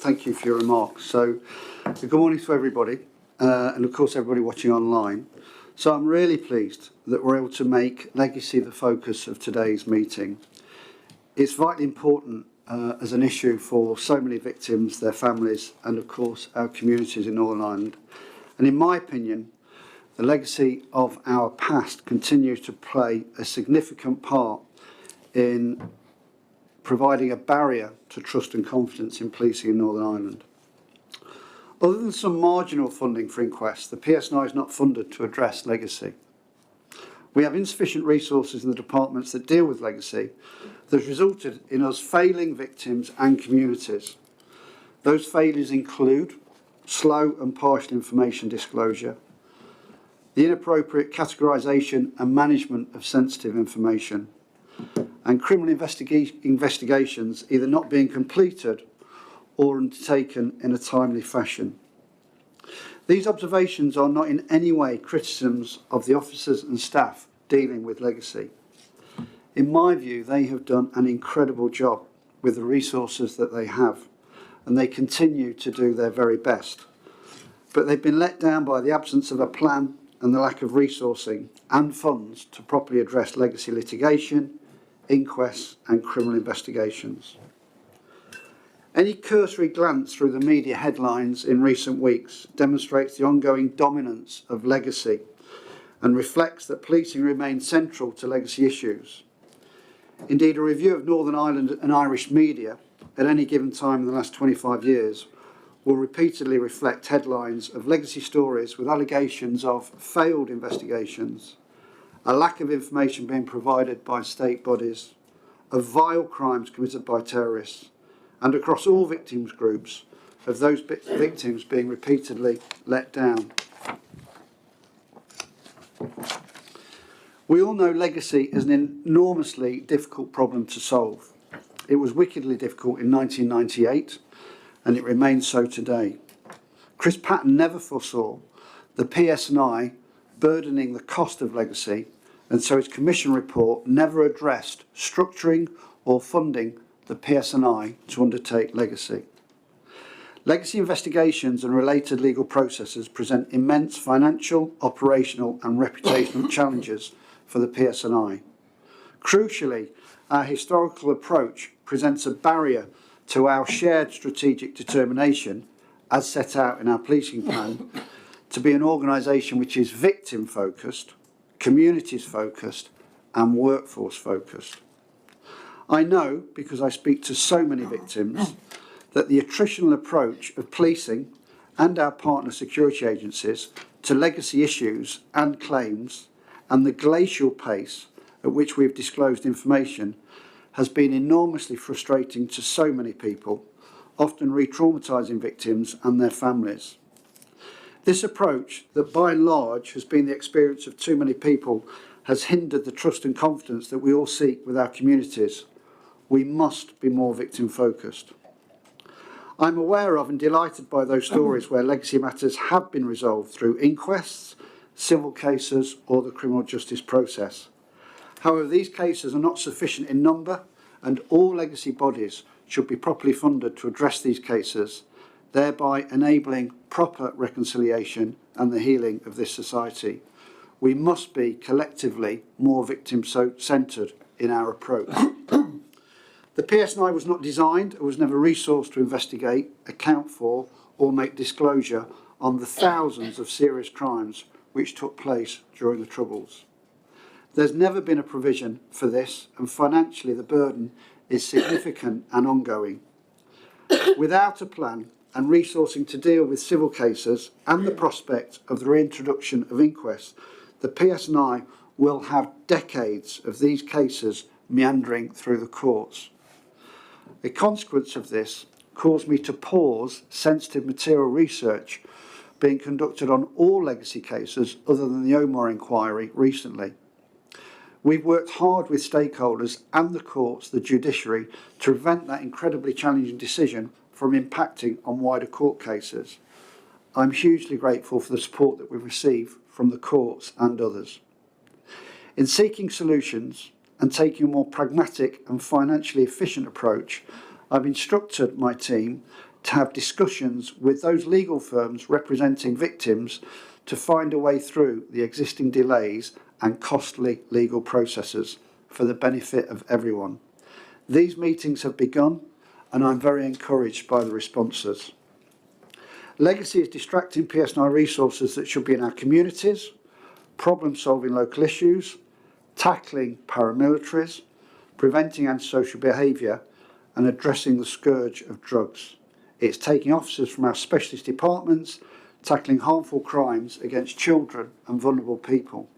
thank you for your remarks. So, good morning to everybody, and of course everybody watching online. So I'm really pleased that we're able to make legacy the focus of today's meeting. It's vitally important as an issue for so many victims, their families, and of course our communities in Northern Ireland. And in my opinion, the legacy of our past continues to play a significant part in providing a barrier to trust and confidence in policing in Northern Ireland. Other than some marginal funding for inquests, the PSNI is not funded to address legacy. We have insufficient resources in the departments that deal with legacy that has resulted in us failing victims and communities. Those failures include slow and partial information disclosure, the inappropriate categorisation and management of sensitive information, and criminal investigations either not being completed or undertaken in a timely fashion. These observations are not in any way criticisms of the officers and staff dealing with legacy. In my view, they have done an incredible job with the resources that they have, and they continue to do their very best. But they've been let down by the absence of a plan and the lack of resourcing and funds to properly address legacy litigation, inquests and criminal investigations. Any cursory glance through the media headlines in recent weeks demonstrates the ongoing dominance of legacy and reflects that policing remains central to legacy issues. Indeed, a review of Northern Ireland and Irish media at any given time in the last 25 years will repeatedly reflect headlines of legacy stories with allegations of failed investigations, a lack of information being provided by state bodies, of vile crimes committed by terrorists, and across all victims groups, of those victims being repeatedly let down. We all know legacy is an enormously difficult problem to solve. It was wickedly difficult in 1998, and it remains so today. Chris Patton never foresaw the PSNI burdening the cost of legacy, and so his commission report never addressed structuring or funding the PSNI to undertake legacy. Legacy investigations and related legal processes present immense financial, operational and reputational challenges for the PSNI. Crucially, our historical approach presents a barrier to our shared strategic determination, as set out in our policing plan, to be an organisation which is victim-focused, communities-focused and workforce-focused. I know, because I speak to so many victims, that the attritional approach of policing and our partner security agencies to legacy issues and claims and the glacial pace at which we have disclosed information has been enormously frustrating to so many people, often re-traumatising victims and their families. This approach, that by and large has been the experience of too many people, has hindered the trust and confidence that we all seek with our communities. We must be more victim-focused. I'm aware of and delighted by those stories where legacy matters have been resolved through inquests, civil cases or the criminal justice process. However, these cases are not sufficient in number, and all legacy bodies should be properly funded to address these cases, thereby enabling proper reconciliation and the healing of this society. We must be collectively more victim-centred in our approach. The PSNI was not designed and was never resourced to investigate, account for or make disclosure on the thousands of serious crimes which took place during the Troubles. There's never been a provision for this, and financially the burden is significant and ongoing. Without a plan and resourcing to deal with civil cases and the prospect of the reintroduction of inquests, the PSNI will have decades of these cases meandering through the courts. A consequence of this caused me to pause sensitive material research being conducted on all legacy cases other than the Omar inquiry recently. We've worked hard with stakeholders and the courts, the judiciary, to prevent that incredibly challenging decision from impacting on wider court cases. I'm hugely grateful for the support that we've received from the courts and others. In seeking solutions and taking a more pragmatic and financially efficient approach, I've instructed my team to have discussions with those legal firms representing victims to find a way through the existing delays and costly legal processes for the benefit of everyone. These meetings have begun, and I'm very encouraged by the responses. Legacy is distracting PSNI resources that should be in our communities, problem-solving local issues, tackling paramilitaries, preventing antisocial behaviour, and addressing the scourge of drugs. It's taking officers from our specialist departments, tackling harmful crimes against children and vulnerable people.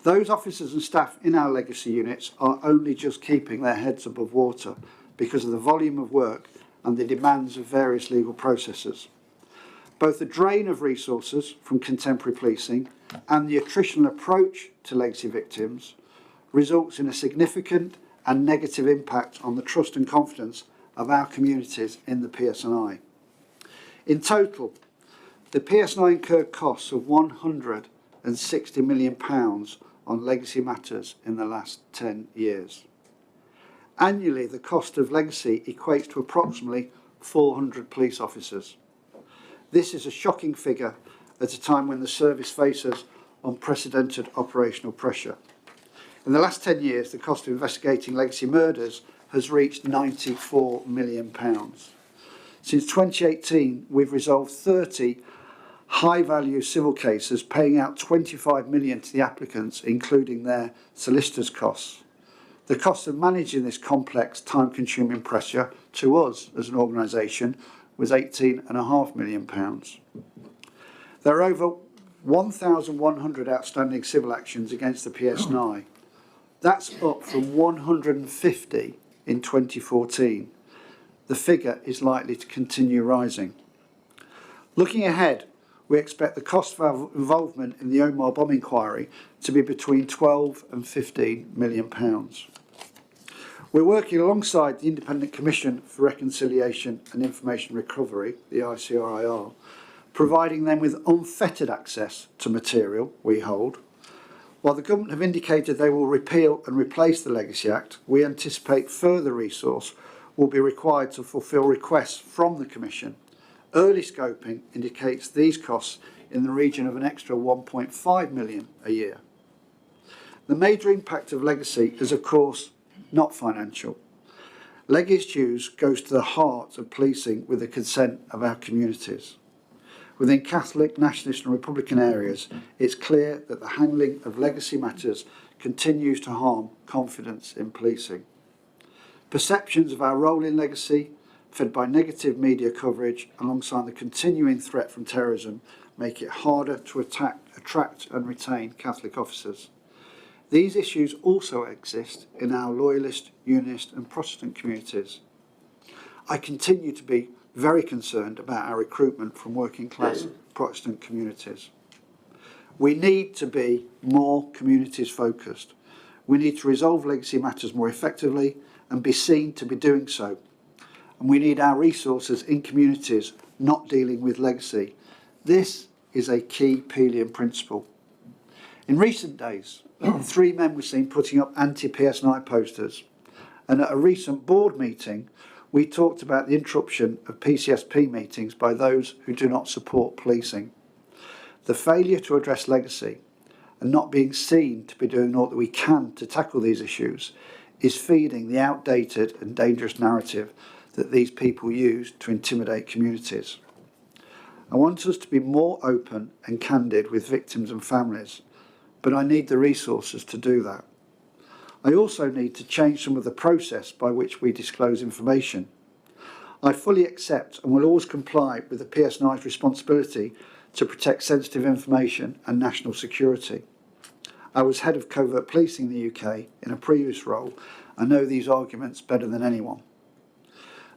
Those officers and staff in our legacy units are only just keeping their heads above water because of the volume of work and the demands of various legal processes. Both the drain of resources from contemporary policing and the attritional approach to legacy victims results in a significant and negative impact on the trust and confidence of our communities in the PSNI. In total, the PSNI incurred costs of £160 million on legacy matters in the last 10 years. Annually, the cost of legacy equates to approximately 400 police officers. This is a shocking figure at a time when the service faces unprecedented operational pressure. In the last 10 years, the cost of investigating legacy murders has reached £94 million. Since 2018, we've resolved 30 high-value civil cases, paying out £25 million to the applicants, including their solicitors' costs. The cost of managing this complex, time-consuming pressure to us as an organisation was £18.5 million. There are over 1,100 outstanding civil actions against the PSNI. That's up from 150 in 2014. The figure is likely to continue rising. Looking ahead, we expect the cost of our involvement in the Omar bomb inquiry to be between £12 and £15 million. We're working alongside the Independent Commission for Reconciliation and Information Recovery, the ICRIR, providing them with unfettered access to material we hold. While the government have indicated they will repeal and replace the Legacy Act, we anticipate further resource will be required to fulfil requests from the Commission. Early scoping indicates these costs in the region of an extra £1.5 million a year. The major impact of legacy is, of course, not financial. Legacy dues goes to the heart of policing with the consent of our communities. Within Catholic, nationalist and Republican areas, it's clear that the handling of legacy matters continues to harm confidence in policing. Perceptions of our role in legacy, fed by negative media coverage alongside the continuing threat from terrorism, make it harder to attract and retain Catholic officers. These issues also exist in our Loyalist, Unionist and Protestant communities. I continue to be very concerned about our recruitment from working class Protestant communities. We need to be more communities focused. We need to resolve legacy matters more effectively and be seen to be doing so. And we need our resources in communities not dealing with legacy. This is a key Pelian principle. In recent days, 3 men were seen putting up anti-PSNI posters, and at a recent board meeting we talked about the interruption of PCSP meetings by those who do not support policing. The failure to address legacy and not being seen to be doing all that we can to tackle these issues is feeding the outdated and dangerous narrative that these people use to intimidate communities. I want us to be more open and candid with victims and families, but I need the resources to do that. I also need to change some of the process by which we disclose information. I fully accept and will always comply with the PSNI's responsibility to protect sensitive information and national security. I was head of covert policing in the UK in a previous role. I know these arguments better than anyone.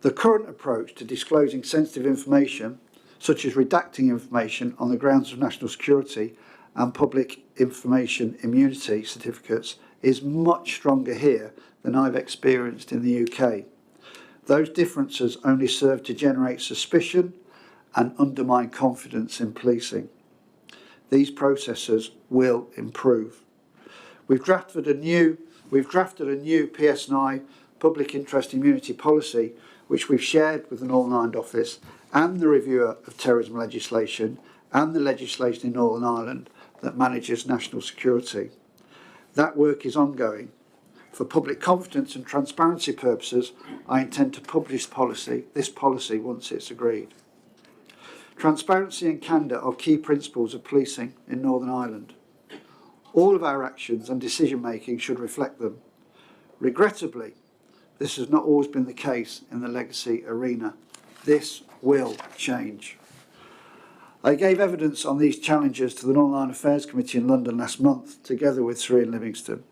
The current approach to disclosing sensitive information, such as redacting information on the grounds of national security and public information immunity certificates, is much stronger here than I've experienced in the UK. Those differences only serve to generate suspicion and undermine confidence in policing. These processes will improve. We've drafted a new PSNI public interest immunity policy, which we've shared with the Northern Ireland Office and the reviewer of terrorism legislation and the legislation in Northern Ireland that manages national security. That work is ongoing. For public confidence and transparency purposes, I intend to publish this policy once it's agreed. Transparency and candour are key principles of policing in Northern Ireland. All of our actions and decision making should reflect them. Regrettably, this has not always been the case in the legacy arena. This will change. I gave evidence on these challenges to the Northern Ireland Affairs Committee in London last month, together with Sir Ian Livingstone.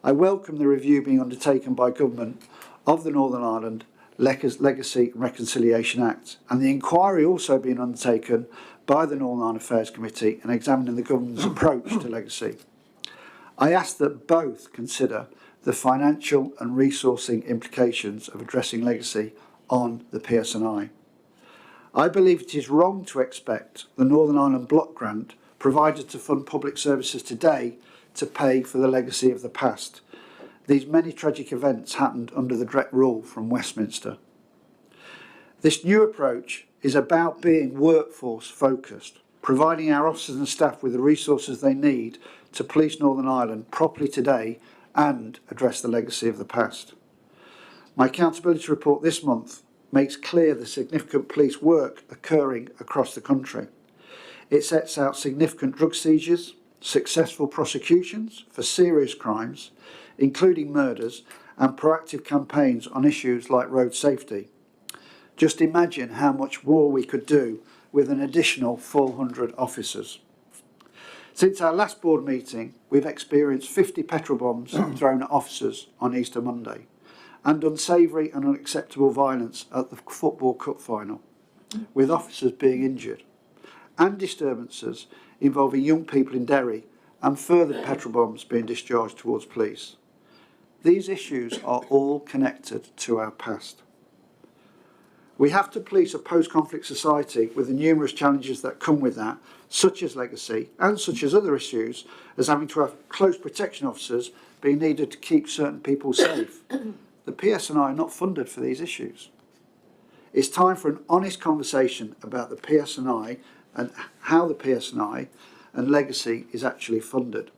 I welcome the review being undertaken by Government of the Northern Ireland Legacy and Reconciliation Act, and the inquiry also being undertaken by the Northern Ireland Affairs Committee and examining the Government's approach to legacy. I ask that both consider the financial and resourcing implications of addressing legacy on the PSNI. I believe it is wrong to expect the Northern Ireland Block Grant provided to fund public services today to pay for the legacy of the past. These many tragic events happened under the direct rule from Westminster. This new approach is about being workforce focused, providing our officers and staff with the resources they need to police Northern Ireland properly today and address the legacy of the past. My accountability report this month makes clear the significant police work occurring across the country. It sets out significant drug seizures, successful prosecutions for serious crimes, including murders, and proactive campaigns on issues like road safety. Just imagine how much more we could do with an additional 400 officers. Since our last board meeting, we've experienced 50 petrol bombs thrown at officers on Easter Monday, and unsavoury and unacceptable violence at the Football Cup final, with officers being injured, and disturbances involving young people in Derry, and further petrol bombs being discharged towards police. These issues are all connected to our past. We have to police a post-conflict society with the numerous challenges that come with that, such as legacy and such as other issues, as having to have close protection officers being needed to keep certain people safe. The PSNI are not funded for these issues. It's time for an honest conversation about the PSNI and how the PSNI and legacy is actually funded.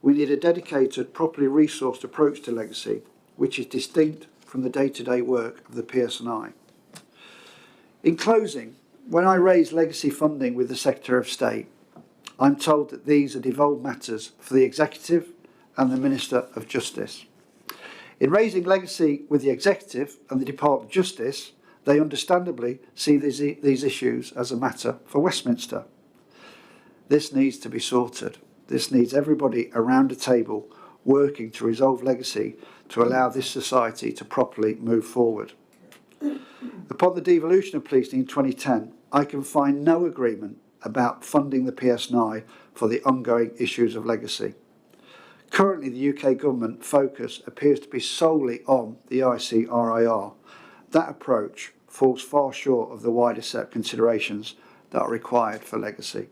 We need a dedicated, properly resourced approach to legacy, which is distinct from the day-to-day work of the PSNI. In closing, when I raise legacy funding with the Secretary of State, I'm told that these are devolved matters for the Executive and the Minister of Justice. In raising legacy with the Executive and the Department of Justice, they understandably see these issues as a matter for Westminster. This needs to be sorted. This needs everybody around a table working to resolve legacy to allow this society to properly move forward. Upon the devolution of policing in 2010, I can find no agreement about funding the PSNI for the ongoing issues of legacy. Currently, the UK government focus appears to be solely on the ICRIR. That approach falls far short of the wider set of considerations that are required for legacy.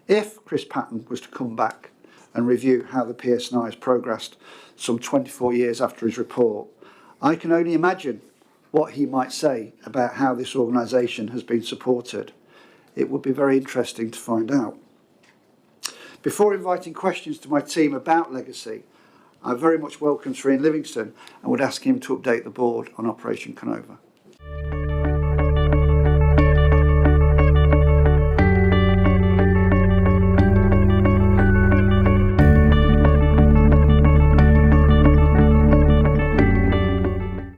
If Chris Patten was to come back and review how the PSNI has progressed some 24 years after his report, I can only imagine what he might say about how this organisation has been supported. It would be very interesting to find out. Before inviting questions to my team about legacy, I very much welcome Sir Ian Livingstone and would ask him to update the board on Operation Canova.